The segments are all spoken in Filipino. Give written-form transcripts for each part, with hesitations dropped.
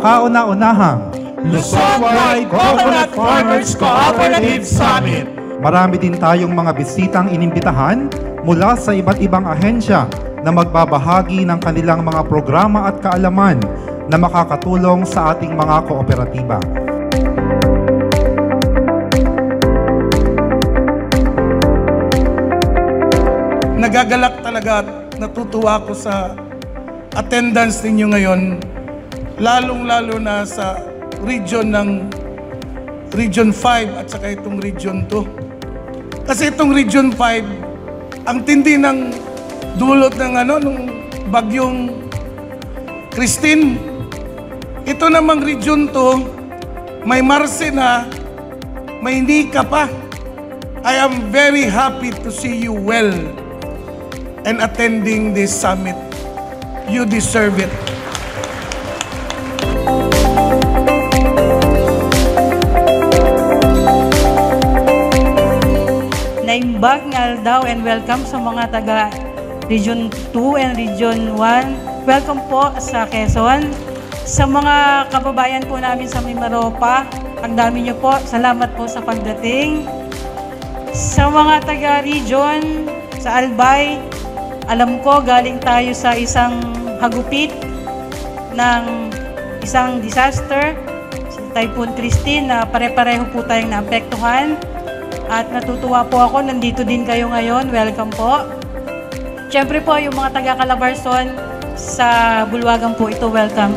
kauna-unahang Luzon-wide Coconut Farmers Cooperative Summit. Marami din tayong mga bisitang inimbitahan mula sa iba't ibang ahensya na magbabahagi ng kanilang mga programa at kaalaman na makakatulong sa ating mga kooperatiba. Nagagalak talaga at natutuwa ako sa attendance ninyo ngayon, lalong-lalo na sa region ng Region 5 at saka itong Region 2. Kasi itong Region 5, ang tindi ng dulot ng nung bagyong Christine. Ito namang Region 2, may Marce na, may Nika pa. I am very happy to see you well and attending this summit. You deserve it. Naimbag nga daw and welcome sa mga taga Region 2 and Region 1. Welcome po sa Quezon. Sa mga kababayan po namin sa Mimaropa, ang dami niyo po. Salamat po sa pagdating. Sa mga taga-region, sa Albay, alam ko galing tayo sa isang hagupit ng isang disaster, sa Typhoon Christine, na pare-pareho po tayong naapektuhan. At natutuwa po ako, nandito din kayo ngayon. Welcome po. Siyempre po, yung mga taga-Calabarzon sa Bulwagan po ito, welcome.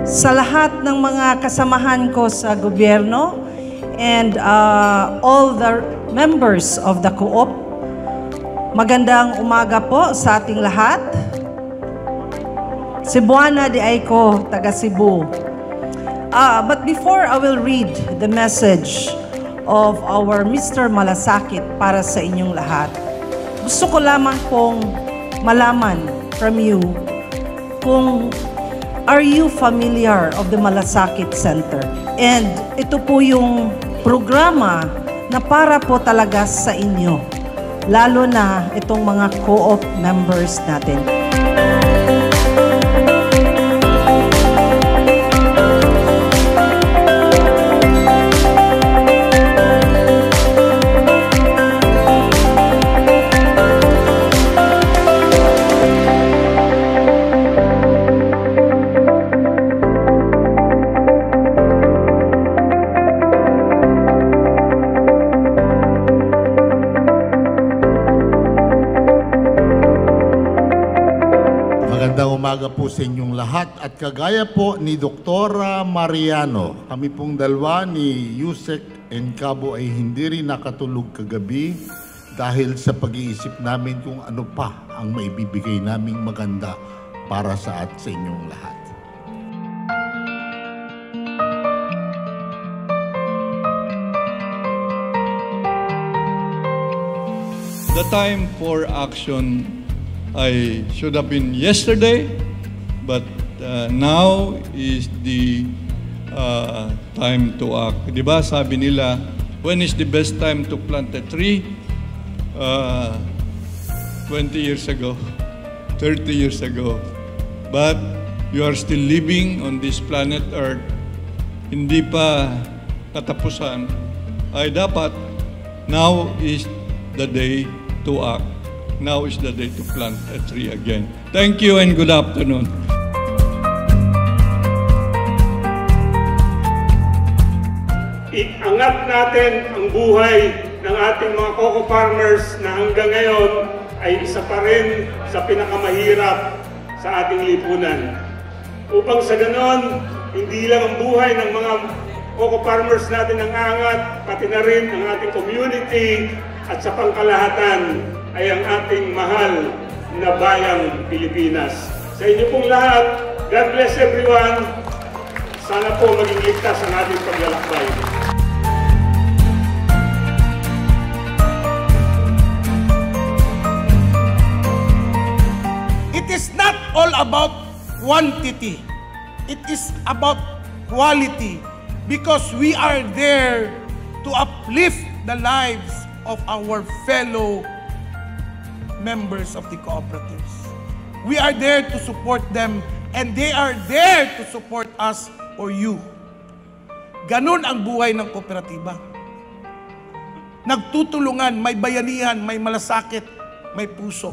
Sa lahat ng mga kasamahan ko sa gobyerno and all the members of the co-op, magandang umaga po sa ating lahat. Cebuana de Aiko, taga Cebu. But before I will read the message of our Mr. Malasakit para sa inyong lahat, gusto ko lamang pong malaman from you kung are you familiar of the Malasakit Center? And ito po yung programa na para po talaga sa inyo, lalo na itong mga co-op members natin. Umaga po sa inyong lahat at kagaya po ni Doktora Mariano, kami pong dalawa ni Yusek and Cabo ay hindi rin nakatulog kagabi dahil sa pag-iisip namin kung ano pa ang maibibigay naming maganda para sa inyong lahat. The time for action should have been yesterday, but now is the time to act. Diba sabi nila, when is the best time to plant a tree? 20 years ago, 30 years ago. But you are still living on this planet Earth. Hindi pa katapusan. Ay dapat, now is the day to act. Now is the day to plant a tree again. Thank you and good afternoon. Iangat natin ang buhay ng ating mga coco farmers na hanggang ngayon ay isa pa rin sa pinakamahirap sa ating lipunan. Upang sa ganon, hindi lang ang buhay ng mga coco farmers natin ang angat, pati na rin ang ating community at sa pangkalahatan ay ang ating mahal na bayang Pilipinas. Sa inyo pong lahat, God bless everyone. Sana po maging ligtas ang ating paglalakbay. It is not all about quantity. It is about quality because we are there to uplift the lives of our fellow members of the cooperatives. We are there to support them and they are there to support us or you. Ganun ang buhay ng kooperatiba. Nagtutulungan, may bayanihan, may malasakit, may puso.